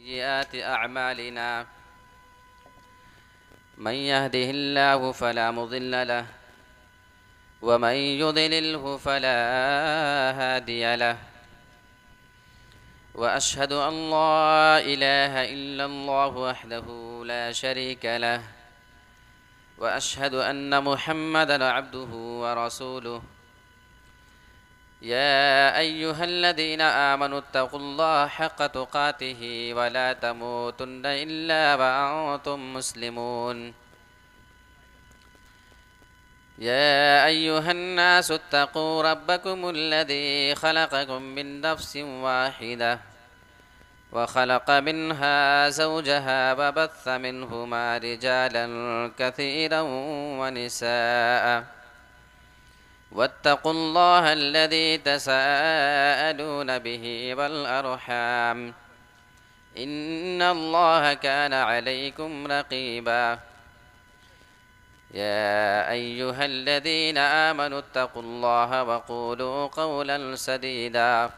سيئات أعمالنا من يهده الله فلا مضل له ومن يضلله فلا هادي له وأشهد أن لا إله إلا الله وحده لا شريك له وأشهد أن محمدًا عبده ورسوله يا أيها الذين آمنوا اتقوا الله حق تقاته ولا تموتن إلا وأنتم مسلمون يا أيها الناس اتقوا ربكم الذي خلقكم من نفس واحدة وخلق منها زوجها وبث منهما رجالا كثيرا ونساء واتقوا الله الذي تساءلون به والأرحام إن الله كان عليكم رقيبا يا أيها الذين آمنوا اتقوا الله وقولوا قولا سديدا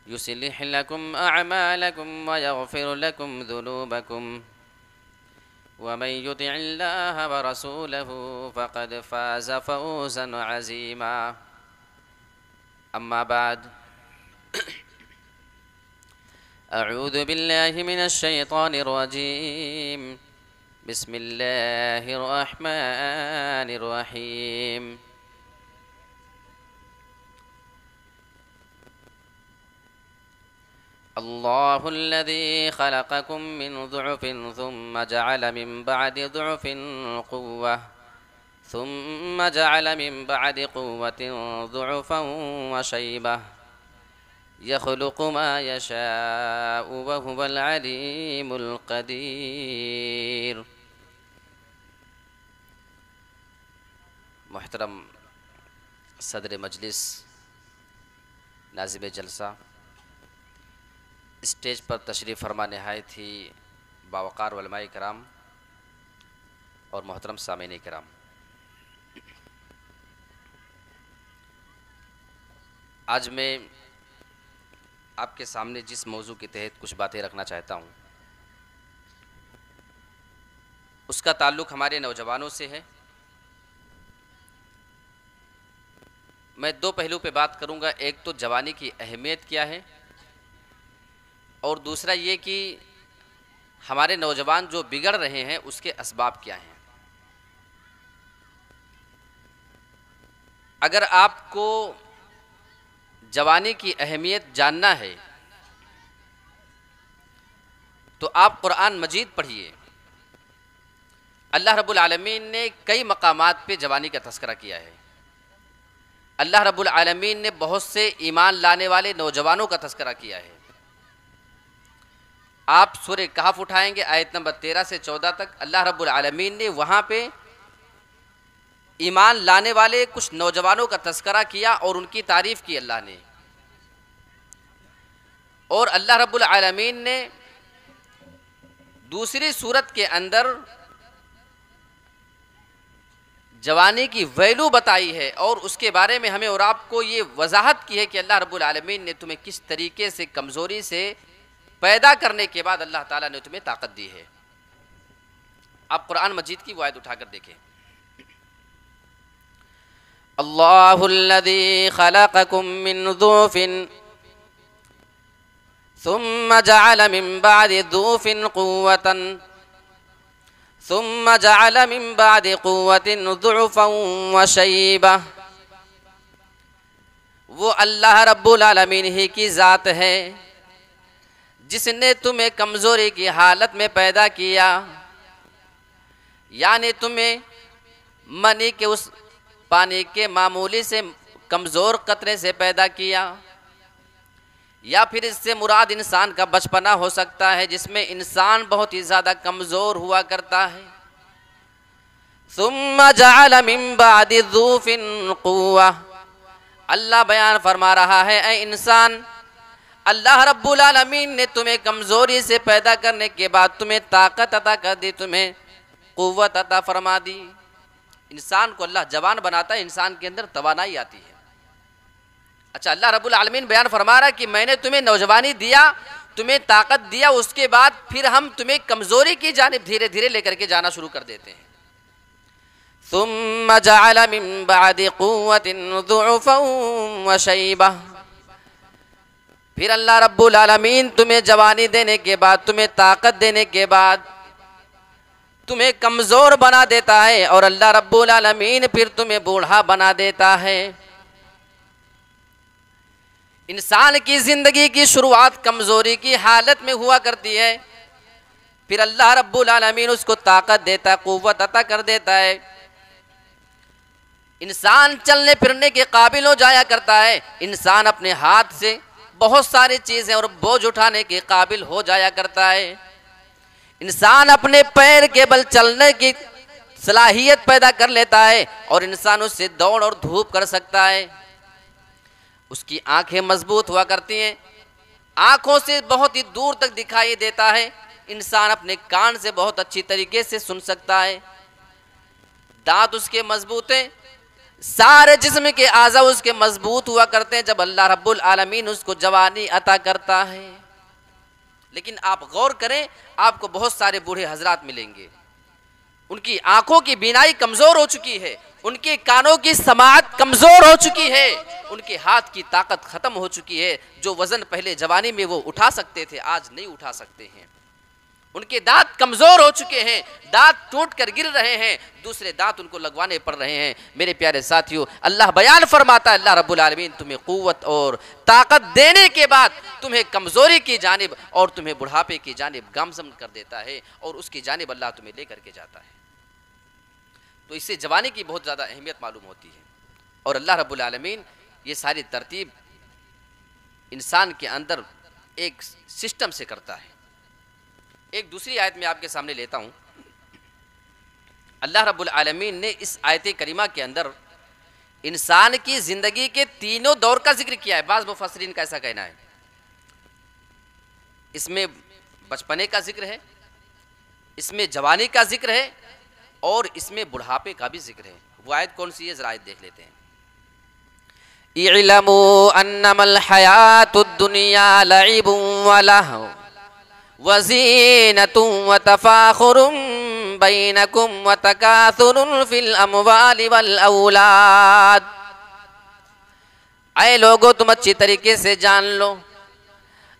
يصلح لكم أعمالكم ويغفر لكم ذنوبكم ومن يطع الله ورسوله فقد فاز فوزا عظيما أما بعد أعوذ بالله من الشيطان الرجيم بسم الله الرحمن الرحيم الله الذي خلقكم من ضعف ثم جعل من بعد ضعف قوة ثم جعل من بعد قوة ضعفا وشيبة يخلق ما يشاء وهو العليم القدير. محترم صدر مجلس، ناظم جلسہ، اسٹیج پر تشریف فرما نہایت ہی باوقار علماء کرام اور محترم سامعین کرام، آج میں آپ کے سامنے جس موضوع کے تحت کچھ باتیں رکھنا چاہتا ہوں اس کا تعلق ہمارے نوجوانوں سے ہے۔ میں دو پہلو پہ بات کروں گا، ایک تو جوانی کی اہمیت کیا ہے اور دوسرا یہ کہ ہمارے نوجوان جو بگڑ رہے ہیں اس کے اسباب کیا ہیں۔ اگر آپ کو جوانی کی اہمیت جاننا ہے تو آپ قرآن مجید پڑھیے۔ اللہ رب العالمین نے کئی مقامات پہ جوانی کا تذکرہ کیا ہے۔ اللہ رب العالمین نے بہت سے ایمان لانے والے نوجوانوں کا تذکرہ کیا ہے۔ آپ سورہ کہف اٹھائیں گے آیت نمبر 13 سے 14 تک، اللہ رب العالمین نے وہاں پہ ایمان لانے والے کچھ نوجوانوں کا تذکرہ کیا اور ان کی تعریف کی اللہ نے۔ اور اللہ رب العالمین نے دوسری سورت کے اندر جوانی کی ویلو بتائی ہے اور اس کے بارے میں ہمیں اور آپ کو یہ وضاحت کی ہے کہ اللہ رب العالمین نے تمہیں کس طریقے سے کمزوری سے پیدا کرنے کے بعد اللہ تعالیٰ نے تمہیں طاقت دی ہے۔ آپ قرآن مجید کی وہ آیت اٹھا کر دیکھیں۔ اللہ الذی خلقکم من ضعف ثم جعل من بعد ضعف قوة ثم جعل من بعد قوة ضعفا وشیبہ۔ وہ اللہ رب العالمین ہی کی ذات ہے جس نے تمہیں کمزوری کی حالت میں پیدا کیا، یعنی تمہیں منی کے اس پانی کے معمولی سے کمزور قطرے سے پیدا کیا، یا پھر اس سے مراد انسان کا بچپنا ہو سکتا ہے جس میں انسان بہت ہی زیادہ کمزور ہوا کرتا ہے۔ ثم جعل من بعد ضعف قوة، اللہ بیان فرما رہا ہے اے انسان، اللہ رب العالمین نے تمہیں کمزوری سے پیدا کرنے کے بعد تمہیں طاقت عطا کر دی، تمہیں قوت عطا فرما دی۔ انسان کو اللہ جوان بناتا ہے، انسان کے اندر توانائی آتی ہے۔ اچھا، اللہ رب العالمین بیان فرما رہا ہے کہ میں نے تمہیں نوجوانی دیا تمہیں طاقت دیا اس کے بعد پھر ہم تمہیں کمزوری کی جانب دھیرے دھیرے لے کر کے جانا شروع کر دیتے ہیں. ثم جعل من بعد قوة ضعفا وشیبہ، پھر اللہ رب العالمین تمہیں جوانی دینے کے بعد، تمہیں طاقت دینے کے بعد تمہیں کمزور بنا دیتا ہے، اور اللہ رب العالمین پھر تمہیں بوڑھا بنا دیتا ہے. انسان کی زندگی کی شروعات کمزوری کی حالت میں ہوا کرتی ہے، پھر اللہ رب العالمین اس کو طاقت دیتا ہے، قوت عطا کر دیتا ہے. انسان چلنے پھرنے کے قابل ہو جایا کرتا ہے، انسان اپنے ہاتھ سے بہت ساری چیزیں اور بوجھ اٹھانے کے قابل ہو جایا کرتا ہے. انسان اپنے پیر کے بل چلنے کی صلاحیت پیدا کر لیتا ہے، اور انسان اس سے دوڑ اور دھوپ کر سکتا ہے. اس کی آنکھیں مضبوط ہوا کرتی ہیں، آنکھوں سے بہت ہی دور تک دکھائی دیتا ہے. انسان اپنے کان سے بہت اچھی طریقے سے سن سکتا ہے. دانت اس کے مضبوط ہیں، سارے جسم کے اعضاء اس کے مضبوط ہوا کرتے ہیں جب اللہ رب العالمین اس کو جوانی عطا کرتا ہے. لیکن آپ غور کریں، آپ کو بہت سارے بوڑھے حضرات ملیں گے، ان کی آنکھوں کی بینائی کمزور ہو چکی ہے، ان کے کانوں کی سماعت کمزور ہو چکی ہے، ان کے ہاتھ کی طاقت ختم ہو چکی ہے. جو وزن پہلے جوانی میں وہ اٹھا سکتے تھے آج نہیں اٹھا سکتے ہیں. ان کے دانت کمزور ہو چکے ہیں، دانت ٹوٹ کر گر رہے ہیں، دوسرے دانت ان کو لگوانے پڑ رہے ہیں. میرے پیارے ساتھیوں، اللہ بیان فرماتا ہے، اللہ رب العالمین تمہیں قوت اور طاقت دینے کے بعد تمہیں کمزوری کی جانب اور تمہیں بڑھاپے کی جانب گامزن کر دیتا ہے، اور اس کی جانب اللہ تمہیں لے کر کے جاتا ہے. تو اس سے جوانی کی بہت زیادہ اہمیت معلوم ہوتی ہے. اور اللہ رب العالمین یہ ساری ترتیب انسان کے اندر ایک سسٹم سے کرتا ہے. ایک دوسری آیت میں آپ کے سامنے لیتا ہوں. اللہ رب العالمین نے اس آیت کریمہ کے اندر انسان کی زندگی کے تینوں دور کا ذکر کیا ہے. بعض مفسرین کا ایسا کہنا ہے، اس میں بچپنے کا ذکر ہے، اس میں جوانی کا ذکر ہے، اور اس میں بڑھاپے کا بھی ذکر ہے. وہ آیت کون سی ہے، ذرا آیت دیکھ لیتے ہیں. اعلموا انما الحیات الدنیا لعب ولہو وزینۃ وتفاخر بینکم وتکاثر فی الاموال والاولاد. اے لوگو تم اچھی طریقے سے جان لو،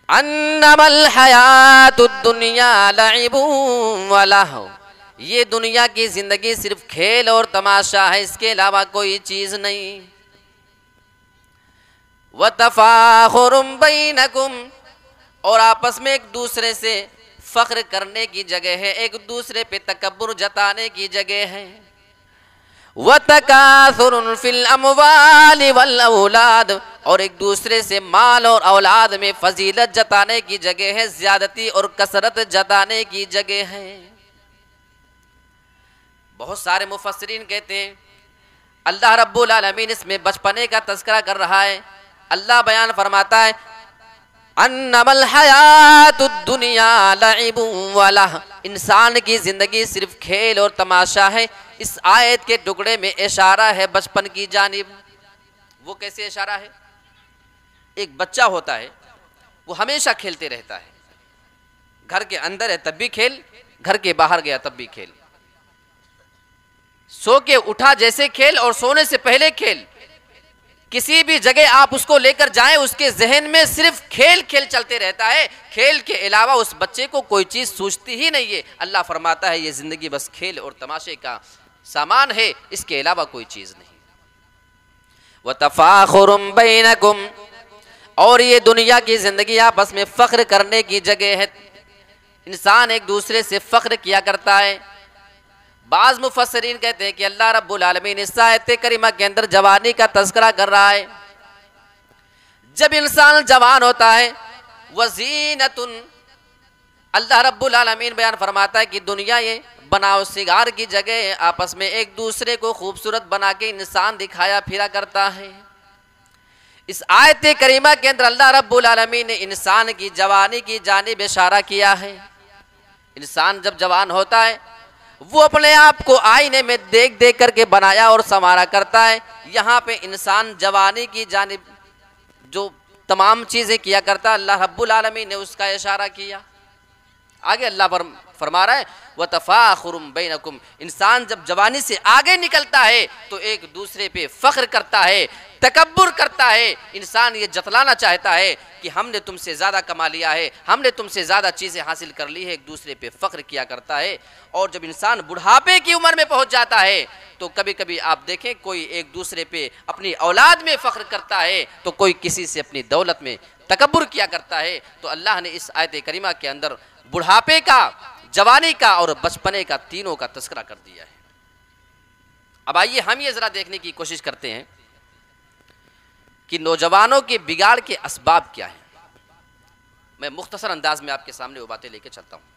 انما الحیات الدنیا لعب ولہو، یہ دنیا کی زندگی صرف کھیل اور تماشا ہے، اس کے علاوہ کوئی چیز نہیں. وَتَفَاخُرٌ بَيْنَكُمْ، اور آپس میں ایک دوسرے سے فخر کرنے کی جگہ ہے، ایک دوسرے پہ تکبر جتانے کی جگہ ہے. وَتَكَاثُرٌ فِي الْأَمْوَالِ وَالْأَوْلَادِ، اور ایک دوسرے سے مال اور اولاد میں فضیلت جتانے کی جگہ ہے، زیادتی اور کثرت جتانے کی جگہ ہے. بہت سارے مفسرین کہتے ہیں اللہ رب العالمین اس میں بچپنے کا تذکرہ کر رہا ہے. اللہ بیان فرماتا ہے انما الحیات الدنیا لعب ولہو، انسان کی زندگی صرف کھیل اور تماشا ہے. اس آیت کے ٹکڑے میں اشارہ ہے بچپن کی جانب. وہ کیسے اشارہ ہے؟ ایک بچہ ہوتا ہے، وہ ہمیشہ کھیلتے رہتا ہے، گھر کے اندر ہے تب بھی کھیل، گھر کے باہر گیا تب بھی کھیل، سو کے اٹھا جیسے کھیل اور سونے سے پہلے کھیل. کسی بھی جگہ آپ اس کو لے کر جائیں اس کے ذہن میں صرف کھیل کھیل چلتے رہتا ہے، کھیل کے علاوہ اس بچے کو کوئی چیز سوچتی ہی نہیں ہے. اللہ فرماتا ہے یہ زندگی بس کھیل اور تماشے کا سامان ہے، اس کے علاوہ کوئی چیز نہیں. وَتَفَاخُرٌ بَيْنَكُمْ، اور یہ دنیا کی زندگی آپس میں فخر کرنے کی جگہ ہے. انسان ایک دوسرے سے فخر کیا کرتا ہے. بعض مفسرین کہتے ہیں کہ اللہ رب العالمین اس آیت کریمہ کے اندر جوانی کا تذکرہ کر رہا ہے. جب انسان جوان ہوتا ہے، وزینۃ، اللہ رب العالمین بیان فرماتا ہے کہ دنیا یہ بناؤ سگار کی جگہ ہے، آپس میں ایک دوسرے کو خوبصورت بنا کے انسان دکھایا پھرا کرتا ہے. اس آیت کریمہ کے اندر اللہ رب العالمین نے انسان کی جوانی کی جانب اشارہ کیا ہے. انسان جب جوان ہوتا ہے وہ اپنے آپ کو آئینے میں دیکھ دیکھ کر کے بنایا اور سنوارا کرتا ہے. یہاں پہ انسان جوانی کی جانب جو تمام چیزیں کیا کرتا، اللہ رب العالمین نے اس کا اشارہ کیا۔ آگے اللہ فرما رہا ہے وَتَفَاخُرٌ بَيْنَكُمْ، انسان جب جوانی سے آگے نکلتا ہے تو ایک دوسرے پہ فخر کرتا ہے، تکبر کرتا ہے، انسان یہ جتلانا چاہتا ہے کہ ہم نے تم سے زیادہ کما لیا ہے، ہم نے تم سے زیادہ چیزیں حاصل کر لی ہے، ایک دوسرے پہ فخر کیا کرتا ہے۔ اور جب انسان بڑھاپے کی عمر میں پہنچ جاتا ہے تو کبھی کبھی آپ دیکھیں کوئی ایک دوسرے پہ اپنی اولاد میں فخر کرتا ہے تو کوئی کسی سے اپنی دولت میں تکبر کیا کرتا ہے۔ تو اللہ نے اس آیت کریمہ کے اندر بڑھاپے کا، جوانی کا اور بچپنے کا تینوں کا تذکرہ کر دیا ہے۔ اب آئیے ہم یہ ذرا دیکھنے کی کوشش کرتے ہیں کہ نوجوانوں کے بگاڑ کے اسباب کیا ہیں۔ میں مختصر انداز میں آپ کے سامنے وہ باتیں لے کے چلتا ہوں۔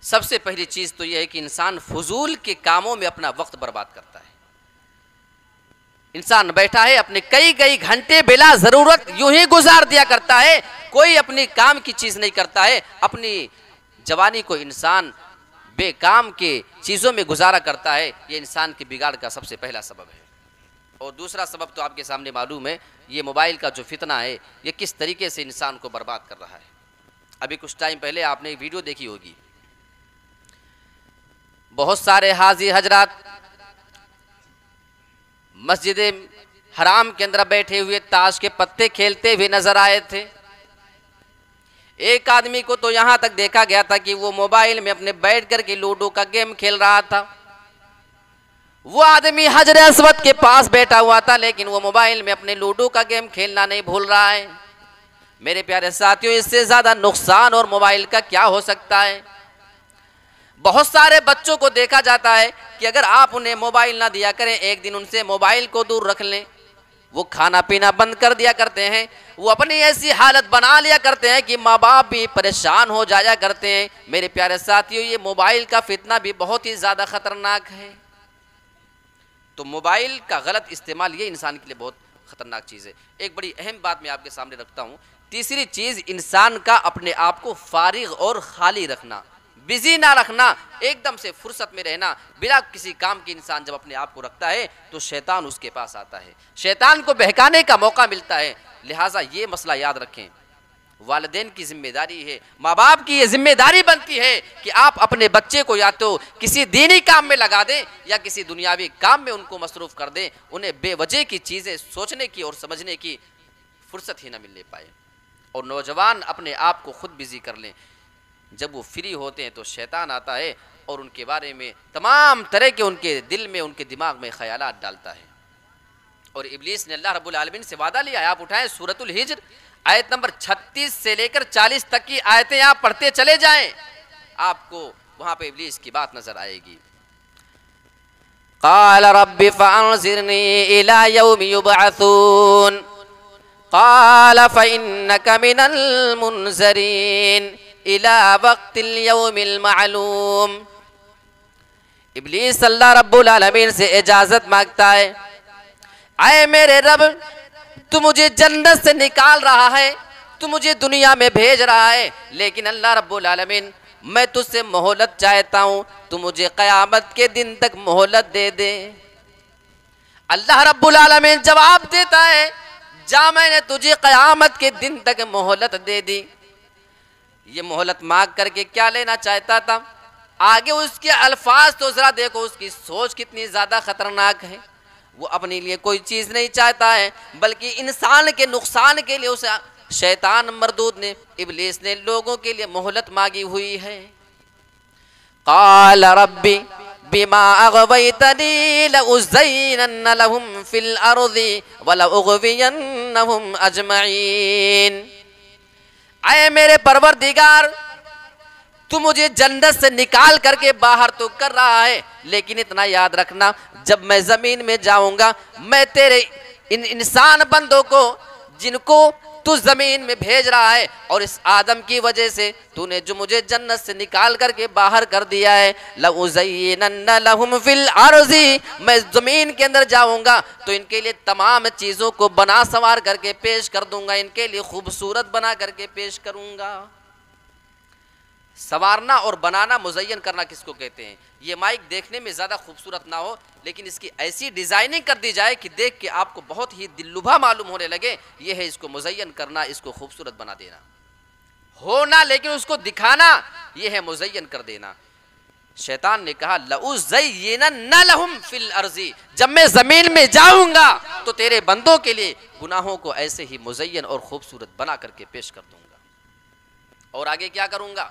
سب سے پہلی چیز تو یہ ہے کہ انسان فضول کے کاموں میں اپنا وقت برباد کرتا ہے۔ انسان بیٹھا ہے اپنے کئی گھنٹے بلا ضرورت یوں ہی گزار دیا کرتا ہے، کوئی اپنی کام کی چیز نہیں کرتا ہے۔ اپنی جوانی کو انسان بے کام کے چیزوں میں گزارا کرتا ہے، یہ انسان کے بگاڑ کا سب سے پہلا سبب ہے۔ اور دوسرا سبب تو آپ کے سامنے معلوم ہے، یہ موبائل کا جو فتنہ ہے یہ کس طریقے سے انسان کو برباد کر رہا ہے۔ ابھی کچھ ٹائم پہلے آپ نے ایک ویڈیو دیکھی ہوگی، بہت سارے حاجی حضرات مسجد حرام کے اندر بیٹھے ہوئے تاش کے پتے کھیلتے ہوئے نظر آئے تھے۔ ایک آدمی کو تو یہاں تک دیکھا گیا تھا کہ وہ موبائل میں اپنے بیٹھ کر کے لوڈو کا گیم کھیل رہا تھا۔ وہ آدمی حجر اسود کے پاس بیٹھا ہوا تھا لیکن وہ موبائل میں اپنے لوڈو کا گیم کھیلنا نہیں بھول رہا ہے۔ میرے پیارے ساتھیوں، اس سے زیادہ نقصان اور موبائل کا کیا ہو سکتا ہے؟ بہت سارے بچوں کو دیکھا جاتا ہے کہ اگر آپ انہیں موبائل نہ دیا کریں، ایک دن ان سے موبائل کو دور رکھ لیں، وہ کھانا پینا بند کر دیا کرتے ہیں، وہ اپنی ایسی حالت بنا لیا کرتے ہیں کہ ماں باپ بھی پریشان ہو جایا کرتے ہیں۔ میرے پیارے ساتھیوں، یہ موبائل کا فتنہ بھی بہت ہی زیادہ خطرناک ہے۔ تو موبائل کا غلط استعمال یہ انسان کے لیے بہت خطرناک چیز ہے۔ ایک بڑی اہم بات میں آپ کے سامنے رکھتا ہوں۔ تیسری چیز، انسان کا اپنے آپ کو فارغ اور خالی رکھنا، بزی نہ رکھنا، ایک دم سے فرصت میں رہنا، بلا کسی کام کی انسان جب اپنے آپ کو رکھتا ہے تو شیطان اس کے پاس آتا ہے، شیطان کو بہکانے کا موقع ملتا ہے۔ لہٰذا یہ مسئلہ یاد رکھیں، والدین کی ذمہ داری ہے، ماں باپ کی یہ ذمہ داری بنتی ہے کہ آپ اپنے بچے کو یا تو کسی دینی کام میں لگا دیں یا کسی دنیاوی کام میں ان کو مصروف کر دیں، انہیں بے وجہ کی چیزیں سوچنے کی اور سمجھنے کی فرصت ہی نہ ملنے پائے۔ اور نوجوان اپنے آپ کو خود بزی کر لیں، جب وہ فری ہوتے ہیں تو شیطان آتا ہے اور ان کے بارے میں تمام طرح کے ان کے دل میں، ان کے دماغ میں خیالات ڈالتا ہے۔ اور ابلیس نے اللہ رب العالمین سے وعدہ لیا ہے، آپ اٹھائیں سورۃ الحجر آیت نمبر 36 سے لے کر 40 تک کی آیتیں آپ پڑھتے چلے جائیں، آپ کو وہاں پہ ابلیس کی بات نظر آئے گی۔ قال رب فانظرنی الی یوم یبعثون قال فإنک من المنظرین الی وقت اليوم المعلوم۔ ابلیس اللہ رب العالمین سے اجازت مانگتا ہے، اے میرے رب، تو مجھے جنت سے نکال رہا ہے، تو مجھے دنیا میں بھیج رہا ہے، لیکن اللہ رب العالمین میں تجھ سے مہلت چاہتا ہوں، تو مجھے قیامت کے دن تک مہلت دے دے۔ اللہ رب العالمین جواب دیتا ہے، جا، میں نے تجھے قیامت کے دن تک مہلت دے دی۔ یہ مہلت مانگ کر کے کیا لینا چاہتا تھا؟ آگے اس کے الفاظ تو ذرا دیکھو، اس کی سوچ کتنی زیادہ خطرناک ہے۔ وہ اپنے لیے کوئی چیز نہیں چاہتا ہے بلکہ انسان کے نقصان کے لیے اسے شیطان مردود نے، ابلیس نے لوگوں کے لیے مہلت مانگی ہوئی ہے۔ قال ربی بما اغویتنی لأزینن لهم فی الارض ولأغوینہم اجمعین۔ اے میرے پروردگار، تو مجھے جنت سے نکال کر کے باہر تو کر رہا ہے، لیکن اتنا یاد رکھنا، جب میں زمین میں جاؤں گا، میں تیرے ان انسان بندوں کو جن کو تو زمین میں بھیج رہا ہے اور اس آدم کی وجہ سے تو نے جو مجھے جنت سے نکال کر کے باہر کر دیا ہے، لَأُزَيِّنَنَّ لَهُمْ فِي الْأَرْضِ، میں زمین کے اندر جاؤں گا تو ان کے لیے تمام چیزوں کو بنا سنوار کر کے پیش کر دوں گا، ان کے لیے خوبصورت بنا کر کے پیش کروں گا۔ سنوارنا اور بنانا، مزین کرنا کس کو کہتے ہیں؟ یہ مائک دیکھنے میں زیادہ خوبصورت نہ ہو لیکن اس کی ایسی ڈیزائننگ کر دی جائے کہ دیکھ کے آپ کو بہت ہی دل لبھا معلوم ہونے لگے، یہ ہے اس کو مزین کرنا، اس کو خوبصورت بنا دینا۔ ہونا لیکن اس کو دکھانا، یہ ہے مزین کر دینا۔ شیطان نے کہا لَأُزَيِّنَنَّ لَهُمْ فِي الْأَرْضِ، جب میں زمین میں جاؤں گا تو تیرے بندوں کے لیے گناہوں کو ایسے ہی مزین اور خوبصورت بنا کر کے پیش کر دوں گا۔ اور آگے کیا کروں گا؟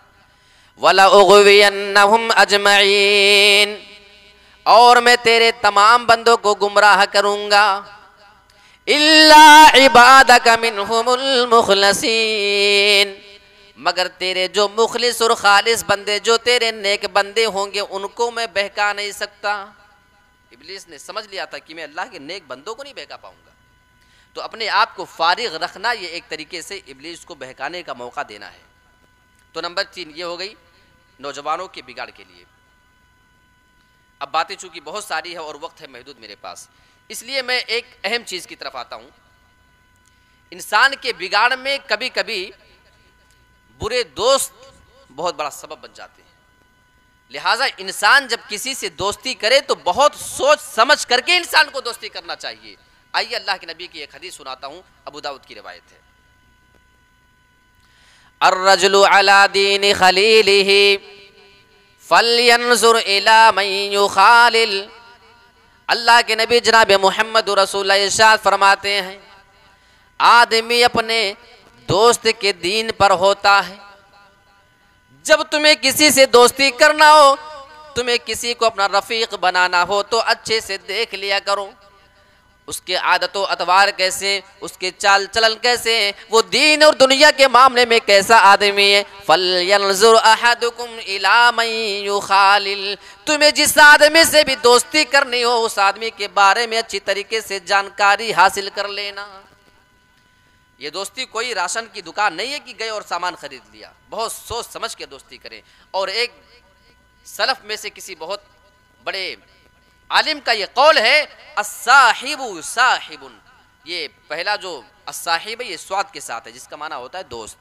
وَلَأُغْوِيَنَّهُمْ أَجْمَعِينَ، اور میں تیرے تمام بندوں کو گمراہ کروں گا، إِلَّا عِبَادَكَ مِنْهُمُ الْمُخْلَصِينَ، مگر تیرے جو مخلص اور خالص بندے، جو تیرے نیک بندے ہوں گے، ان کو میں بہکا نہیں سکتا۔ ابلیس نے سمجھ لیا تھا کہ میں اللہ کے نیک بندوں کو نہیں بہکا پاؤں گا، تو اپنے آپ کو فارغ رکھنا یہ ایک طریقے سے ابلیس کو بہکانے کا موقع دینا ہے۔ تو نمبر 3 یہ ہو گئی نوجوانوں کے بگاڑ کے لیے۔ اب باتیں چونکہ بہت ساری ہے اور وقت ہے محدود میرے پاس، اس لیے میں ایک اہم چیز کی طرف آتا ہوں۔ انسان کے بگاڑ میں کبھی کبھی برے دوست بہت بڑا سبب بن جاتے ہیں، لہٰذا انسان جب کسی سے دوستی کرے تو بہت سوچ سمجھ کر کے انسان کو دوستی کرنا چاہیے۔ آئیے اللہ کے نبی کی ایک حدیث سناتا ہوں، ابو داؤد کی روایت ہے۔ الرجل على دین خلیلہ فلینظر الی من یخالل، اللہ کے نبی جناب محمد رسول اللہ ارشاد فرماتے ہیں آدمی اپنے دوست کے دین پر ہوتا ہے۔ جب تمہیں کسی سے دوستی کرنا ہو، تمہیں کسی کو اپنا رفیق بنانا ہو تو اچھے سے دیکھ لیا کرو، اس کے عادت و اطوار کیسے، اس کے چال چلن کیسے ہیں، وہ دین اور دنیا کے معاملے میں کیسا آدمی ہے۔ فَلْيَنْظُرْ أَحَدُكُمْ إِلَىٰ مَنْ يُخَالِلْ، تمہیں جس آدمی سے بھی دوستی کرنی ہو اس آدمی کے بارے میں اچھی طریقے سے جانکاری حاصل کر لینا۔ یہ دوستی کوئی راشن کی دکان نہیں ہے کہ گئے اور سامان خرید لیا، بہت سوچ سمجھ کے دوستی کریں۔ اور ایک سلف میں سے کسی بہت بڑے عالم کا یہ قول ہے الصاحب صاحب، یہ پہلا جو الصاحب ہے یہ سواد کے ساتھ ہے جس کا معنی ہوتا ہے دوست،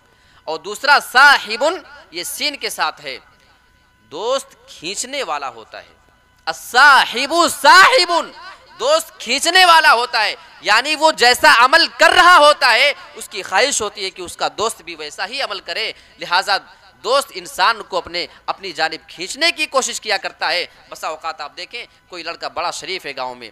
اور دوسرا صاحب یہ سین کے ساتھ ہے، دوست کھینچنے والا ہوتا ہے۔ الصاحب صاحب، دوست کھینچنے والا ہوتا ہے، یعنی وہ جیسا عمل کر رہا ہوتا ہے اس کی خواہش ہوتی ہے کہ اس کا دوست بھی ویسا ہی عمل کرے، لہٰذا دوست انسان کو اپنی جانب کھینچنے کی کوشش کیا کرتا ہے۔ بسا اوقات آپ دیکھیں کوئی لڑکا بڑا شریف ہے گاؤں میں،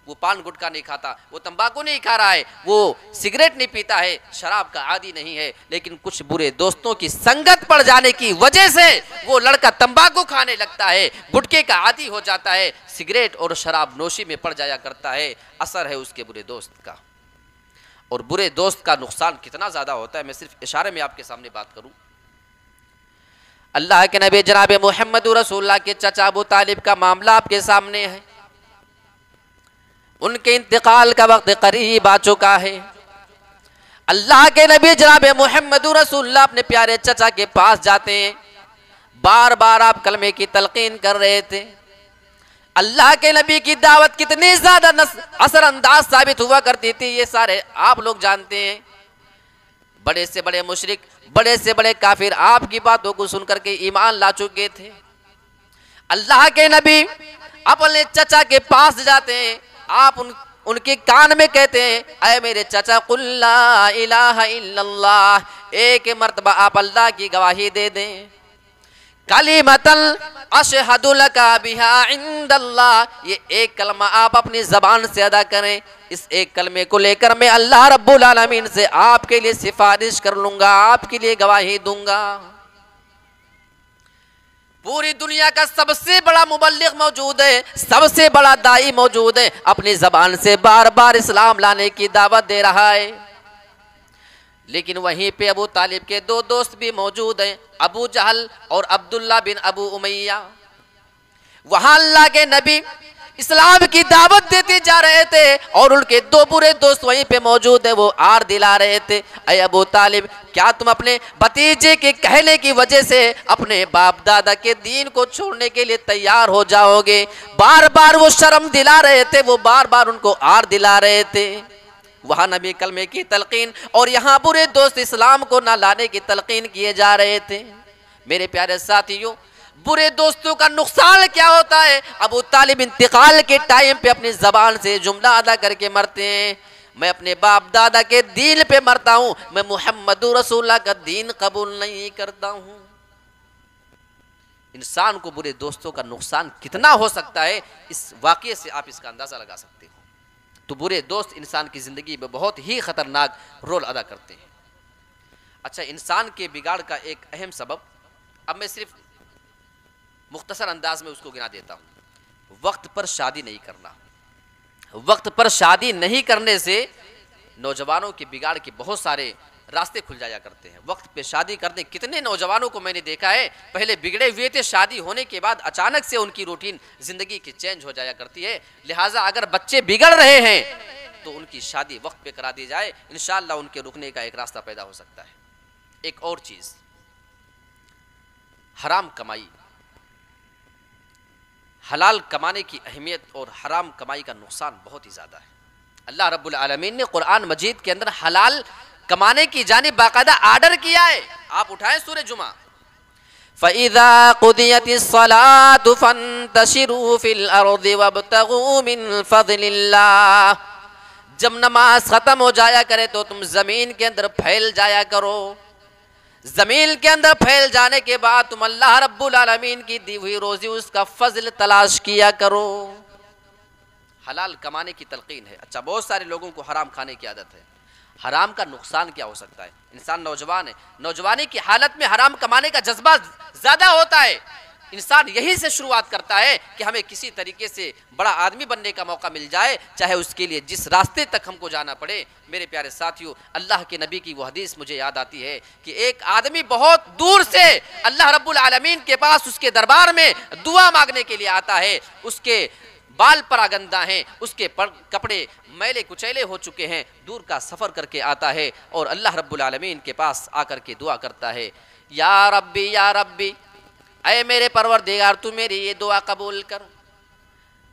وہ پان گٹکا نہیں کھاتا، وہ تمباکو نہیں کھا رہا ہے، وہ سگریٹ نہیں پیتا ہے، شراب کا عادی نہیں ہے، لیکن کچھ برے دوستوں کی سنگت پڑ جانے کی وجہ سے وہ لڑکا تمباکو کھانے لگتا ہے، گٹکے کا عادی ہو جاتا ہے، سگریٹ اور شراب نوشی میں پڑ جایا کرتا ہے۔ اثر ہے اس کے برے دوست کا۔ اور برے دوست کا نقصان کتنا زیادہ ہوتا ہے میں صرف اشارے میں آپ کے سامنے بات کروں۔ اللہ کے نبی جناب محمد رسول اللہ کے چچا ابو طالب کا معاملہ آپ کے سامنے ہے، ان کے انتقال کا وقت قریب آ چکا ہے۔ اللہ کے نبی جناب محمد رسول اللہ اپنے پیارے چچا کے پاس جاتے ہیں، بار بار آپ کلمے کی تلقین کر رہے تھے۔ اللہ کے نبی کی دعوت کتنی زیادہ اثر انداز ثابت ہوا کرتی تھی یہ سارے آپ لوگ جانتے ہیں۔ بڑے سے بڑے مشرک، بڑے سے بڑے کافر آپ کی باتوں کو سن کر کے ایمان لا چکے تھے۔ اللہ کے نبی اپنے چچا کے پاس جاتے ہیں، آپ ان کے کان میں کہتے ہیں اے میرے چچا قل لا الہ الا اللہ، ایک مرتبہ آپ اللہ کی گواہی دے دیں، کلمۃ اشہد لک بہا عند اللہ، یہ ایک کلمہ آپ اپنی زبان سے ادا کریں، اس ایک کلمے کو لے کر میں اللہ رب العالمین سے آپ کے لیے سفارش کر لوں گا، آپ کے لیے گواہی دوں گا۔ پوری دنیا کا سب سے بڑا مبلغ موجود ہے، سب سے بڑا داعی موجود ہے، اپنی زبان سے بار بار اسلام لانے کی دعوت دے رہا ہے، لیکن وہیں پہ ابو طالب کے دو دوست بھی موجود ہیں، ابو جہل اور عبداللہ بن ابو امیہ۔ وہاں اللہ کے نبی اسلام کی دعوت دیتے جا رہے تھے اور ان کے دو برے دوست وہیں پہ موجود ہیں، وہ آر دلا رہے تھے اے ابو طالب کیا تم اپنے بھتیجے کے کہنے کی وجہ سے اپنے باپ دادا کے دین کو چھوڑنے کے لیے تیار ہو جاؤ گے؟ بار بار وہ شرم دلا رہے تھے، وہ بار بار ان کو آر دلا رہے تھے۔ وہاں نبی کلمے کی تلقین اور یہاں برے دوست اسلام کو نہ لانے کی تلقین کیے جا رہے تھے۔ میرے پیارے ساتھیوں، برے دوستوں کا نقصان کیا ہوتا ہے؟ ابو طالب انتقال کے ٹائم پہ اپنی زبان سے جملہ ادا کر کے مرتے ہیں، میں اپنے باپ دادا کے دین پہ مرتا ہوں، میں محمد رسول اللہ کا دین قبول نہیں کرتا ہوں۔ انسان کو برے دوستوں کا نقصان کتنا ہو سکتا ہے، اس واقعے سے آپ اس کا اندازہ لگا سکتے ہو۔ تو برے دوست انسان کی زندگی میں بہت ہی خطرناک رول ادا کرتے ہیں۔ اچھا، انسان کے بگاڑ کا ایک اہم سبب، اب میں صرف مختصر انداز میں اس کو گنا دیتا ہوں، وقت پر شادی نہیں کرنا۔ وقت پر شادی نہیں کرنے سے نوجوانوں کے بگاڑ کے بہت سارے راستے کھل جایا کرتے ہیں۔ وقت پہ شادی کرنے، کتنے نوجوانوں کو میں نے دیکھا ہے پہلے بگڑے ہوئے تھے، شادی ہونے کے بعد اچانک سے ان کی روٹین زندگی کی چینج ہو جایا کرتی ہے۔ لہٰذا اگر بچے بگڑ رہے ہیں تو ان کی شادی وقت پہ کرا دی جائے، انشاءاللہ ان کے رکنے کا ایک راستہ پیدا ہو سکتا ہے۔ ایک اور چیز، حرام کمائی۔ حلال کمانے کی اہمیت اور حرام کمائی کا نقصان بہت ہی زیادہ ہے۔ اللہ رب العالمین نے قرآن مجید کے اندر حلال کمانے کی جانب باقاعدہ آرڈر کیا ہے۔ آپ اٹھائیں سورہ جمعہ، فَإِذَا قُضِيَتِ الصَّلَاةُ فَانتَشِرُوا فِي الْأَرْضِ وَابْتَغُوا مِن فَضْلِ اللَّهِ، جب نماز ختم ہو جایا کرے تو تم زمین کے اندر پھیل جایا کرو۔ زمین کے اندر پھیل جانے کے بعد تم اللہ رب العالمین کی دی ہوئی روزی، اس کا فضل تلاش کیا کرو۔ حلال کمانے کی تلقین ہے۔ اچھا، بہت سارے لوگوں کو حرام کھانے کی عادت ہے۔ حرام کا نقصان کیا ہو سکتا ہے؟ انسان نوجوان ہے، نوجوانی کی حالت میں حرام کمانے کا جذبہ زیادہ ہوتا ہے۔ انسان یہی سے شروعات کرتا ہے کہ ہمیں کسی طریقے سے بڑا آدمی بننے کا موقع مل جائے، چاہے اس کے لیے جس راستے تک ہم کو جانا پڑے۔ میرے پیارے ساتھیوں، اللہ کے نبی کی وہ حدیث مجھے یاد آتی ہے کہ ایک آدمی بہت دور سے اللہ رب العالمین کے پاس اس کے دربار میں دعا مانگنے کے لیے آتا ہے۔ اس کے بال پراگندہ ہیں، اس کے کپڑے میلے کچیلے ہو چکے ہیں، دور کا سفر کر کے آتا ہے اور اللہ رب العالمین کے پاس آ کر کے دعا کرتا ہے، یا ربی یا ربی، اے میرے پروردگار تو میری یہ دعا قبول کر،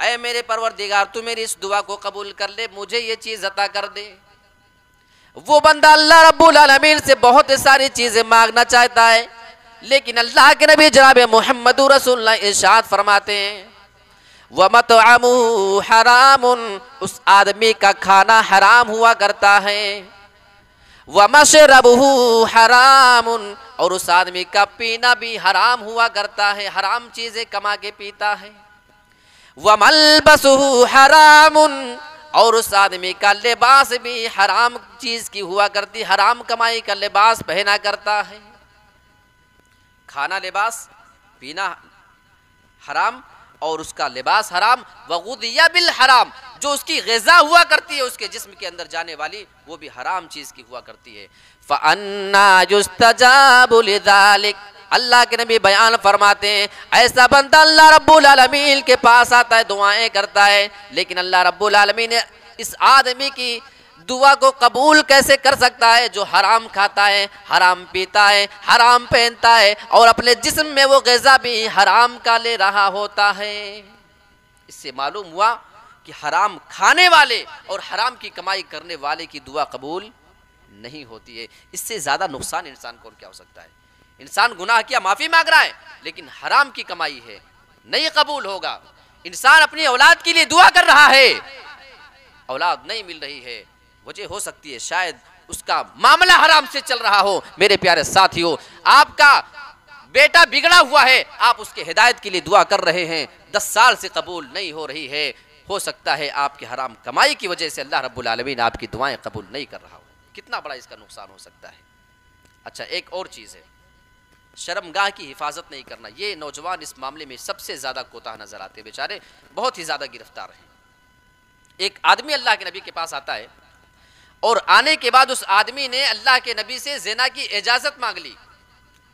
اے میرے پروردگار تو میری اس دعا کو قبول کر لے، مجھے یہ چیز عطا کر دے۔ وہ بندہ اللہ رب العالمین سے بہت ساری چیزیں مانگنا چاہتا ہے، لیکن اللہ کے نبی جناب محمد رسول اللہ ارشاد فرماتے ہیں، وَمَطْعَمُهُ حَرَامٌ، اس آدمی کا کھانا حرام ہوا کرتا ہے، وَمَشْرَبُهُ حَرَامٌ، اور اس آدمی کا پینا بھی حرام ہوا کرتا ہے، حرام چیزیں کما کے پیتا ہے، وَمَلْبَسُهُ حَرَامٌ، اور اس آدمی کا لباس بھی حرام چیز کی ہوا کرتی، حرام کمائی کا لباس پہنا کرتا ہے۔ کھانا، لباس، پینا حرام اور اس کا لباس حرام، وغذی بالحرام، جو اس کی غذا ہوا کرتی ہے اس کے جسم کے اندر جانے والی، وہ بھی حرام چیز کی ہوا کرتی ہے۔ فَأَنَّا يُسْتَجَابُ لِذَلِكَ، اللہ کے نبی بیان فرماتے ہیں ایسا بندہ اللہ رب العالمین کے پاس آتا ہے، دعائیں کرتا ہے، لیکن اللہ رب العالمین نے اس آدمی کی دعا کو قبول کیسے کر سکتا ہے جو حرام کھاتا ہے، حرام پیتا ہے، حرام پہنتا ہے اور اپنے جسم میں وہ غذا بھی حرام کا لے رہا ہوتا ہے۔ اس سے معلوم ہوا کہ حرام کھانے والے اور حرام کی کمائی کرنے والے کی دعا قبول نہیں ہوتی ہے۔ اس سے زیادہ نقصان انسان کو کیا ہو سکتا ہے؟ انسان گناہ کیا، معافی مانگ رہا ہے، لیکن حرام کی کمائی ہے، نہیں قبول ہوگا۔ انسان اپنی اولاد کے لیے دعا کر رہا ہے، اولاد نہیں مل رہی ہے، وجہ ہو سکتی ہے شاید اس کا معاملہ حرام سے چل رہا ہو۔ میرے پیارے ساتھیوں، آپ کا بیٹا بگڑا ہوا ہے، آپ اس کے ہدایت کے لیے دعا کر رہے ہیں، 10 سال سے قبول نہیں ہو رہی ہے، ہو سکتا ہے آپ کی حرام کمائی کی وجہ سے اللہ رب العالمین آپ کی دعائیں قبول نہیں کر رہا ہو۔ کتنا بڑا اس کا نقصان ہو سکتا ہے۔ اچھا، ایک اور چیز ہے، شرمگاہ کی حفاظت نہیں کرنا۔ یہ نوجوان اس معاملے میں سب سے زیادہ کوتاہ نظر آتے ہیں، بیچارے بہت ہی زیادہ گرفتار ہیں۔ ایک آدمی اللہ کے نبی کے پاس آتا ہے اور آنے کے بعد اس آدمی نے اللہ کے نبی سے زنا کی اجازت مانگ لی،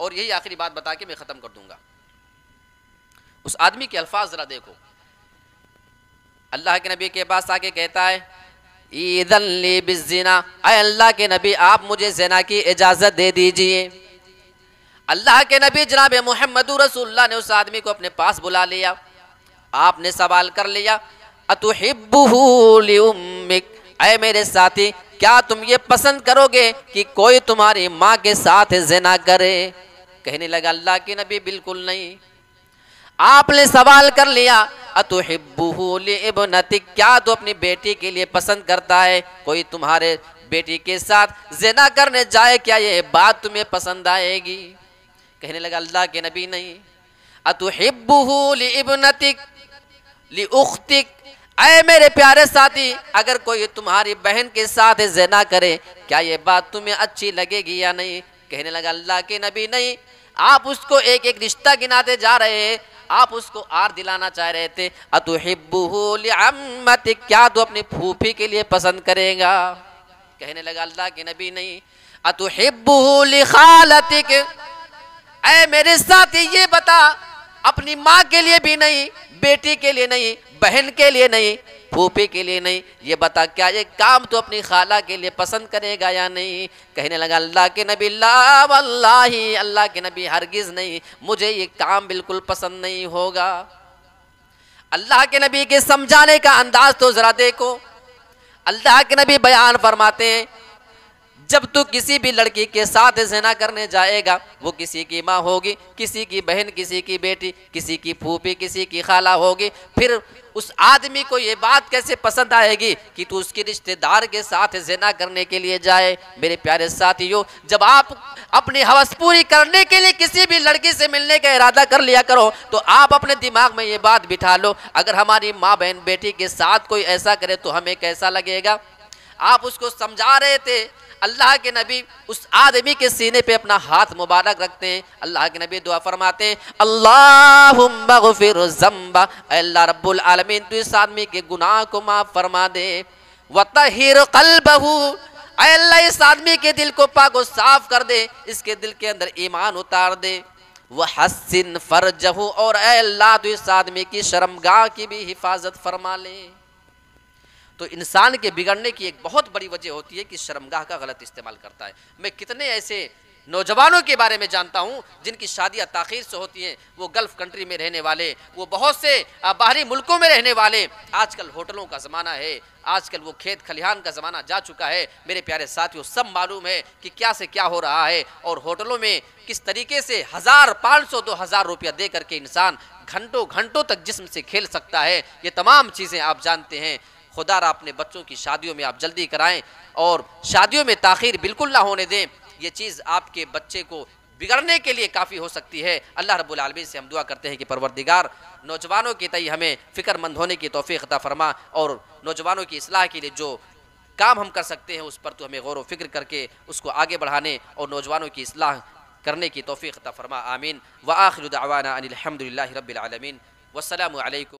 اور یہی آخری بات بتا کے میں ختم کر دوں گا۔ اس آدمی کے الفاظ ذرا دیکھو، اللہ کے نبی کے پاس آ کے کہتا ہے اِذَن لِّی بِالزِّنَا، اے اللہ کے نبی آپ مجھے زنا کی اجازت دے دیجئے۔ اللہ کے نبی جناب محمد رسول اللہ نے اس آدمی کو اپنے پاس بلا لیا، آپ نے سوال کر لیا اَتُحِبُّهُ لِأُمِّكَ، اے میرے ساتھی کیا تم یہ پسند کرو گے کہ کوئی تمہاری ماں کے ساتھ زنا کرے؟ کہنے لگا اللہ کے نبی بالکل نہیں۔ آپ نے سوال کر لیا اتحبہ لابنتک، کیا تو اپنی بیٹی کے لیے پسند کرتا ہے کوئی تمہارے بیٹی کے ساتھ زنا کرنے جائے، کیا یہ بات تمہیں پسند آئے گی؟ کہنے لگا اللہ کے نبی نہیں۔ اتحبہ لابنتک لاختک، اے میرے پیارے ساتھی اگر کوئی تمہاری بہن کے ساتھ زنا کرے کیا یہ بات تمہیں اچھی لگے گی یا نہیں؟ کہنے لگا اللہ کے نبی نہیں۔ آپ اس کو ایک ایک رشتہ گناتے جا رہے ہیں، آپ اس کو آر دلانا چاہ رہے تھے۔ اتحبہ لعمتک، کیا تو اپنی پھوپھی کے لیے پسند کرے گا؟ کہنے لگا اللہ کے نبی نہیں۔ اتحبہ لخالتک، اے میرے ساتھی یہ بتا اپنی ماں کے لیے بھی نہیں، بیٹی کے لیے نہیں، بہن کے لیے نہیں، پھوپھی کے لیے نہیں، یہ بتا کیا یہ کام تو اپنی خالہ کے لیے پسند کرے گا یا نہیں؟ کہنے لگا اللہ کے نبی لا واللہ، اللہ کے نبی ہرگز نہیں، مجھے یہ کام بالکل پسند نہیں ہوگا۔ اللہ کے نبی کے سمجھانے کا انداز تو ذرا دیکھو۔ اللہ کے نبی بیان فرماتے ہیں جب تو کسی بھی لڑکی کے ساتھ زنا کرنے جائے گا، وہ کسی کی ماں ہوگی، کسی کی بہن، کسی کی بیٹی، کسی کی پھوپھی، کسی کی خالہ ہوگی، پھر اس آدمی کو یہ بات کیسے پسند آئے گی کہ تو اس کی رشتہ دار کے ساتھ زنا کرنے کے لیے جائے؟ میرے پیارے ساتھیو، جب آپ اپنی ہوس پوری کرنے کے لیے کسی بھی لڑکی سے ملنے کا ارادہ کر لیا کرو تو آپ اپنے دماغ میں یہ بات بٹھا لو اگر ہماری ماں بہن بیٹی کے ساتھ کوئی ایسا کرے تو ہمیں کیسا لگے گا؟ آپ اس کو سمجھا رہے تھے۔ اللہ کے نبی اس آدمی کے سینے پہ اپنا ہاتھ مبارک رکھتے ہیں، اللہ کے نبی دعا فرماتے ہیں اللہم اغفر ذنبہ، اے اللہ رب العالمین تو اس آدمی کے گناہ کو معاف فرما دے، وطہر قلبہ، اے اللہ اس آدمی کے دل کو پاک و صاف کر دے، اس کے دل کے اندر ایمان اتار دے، وحسن فرجہ، اور اے اللہ تو اس آدمی کی شرمگاہ کی بھی حفاظت فرما لے۔ تو انسان کے بگڑنے کی ایک بہت بڑی وجہ ہوتی ہے کہ شرمگاہ کا غلط استعمال کرتا ہے۔ میں کتنے ایسے نوجوانوں کے بارے میں جانتا ہوں جن کی شادیاں تاخیر سے ہوتی ہیں، وہ گلف کنٹری میں رہنے والے، وہ بہت سے باہری ملکوں میں رہنے والے۔ آج کل ہوٹلوں کا زمانہ ہے، آج کل وہ کھیت کھلیان کا زمانہ جا چکا ہے۔ میرے پیارے ساتھیوں، سب معلوم ہے کہ کیا سے کیا ہو رہا ہے، اور ہوٹلوں میں کس طریقے سے 1500 2000 روپیہ دے کر کے انسان گھنٹوں گھنٹوں تک جسم سے کھیل سکتا ہے۔ یہ تمام چیزیں آپ جانتے ہیں۔ خدا را اپنے بچوں کی شادیوں میں آپ جلدی کرائیں اور شادیوں میں تاخیر بالکل نہ ہونے دیں۔ یہ چیز آپ کے بچے کو بگڑنے کے لیے کافی ہو سکتی ہے۔ اللہ رب العالمین سے ہم دعا کرتے ہیں کہ پروردگار نوجوانوں کے تئیں ہمیں فکر مند ہونے کی توفیق عطا فرما، اور نوجوانوں کی اصلاح کے لیے جو کام ہم کر سکتے ہیں اس پر تو ہمیں غور و فکر کر کے اس کو آگے بڑھانے اور نوجوانوں کی اصلاح کرنے کی توفیق عطا فرما، آمین۔ وآخر دعوانا ان الحمد للہ رب العالمین، والسلام علیکم۔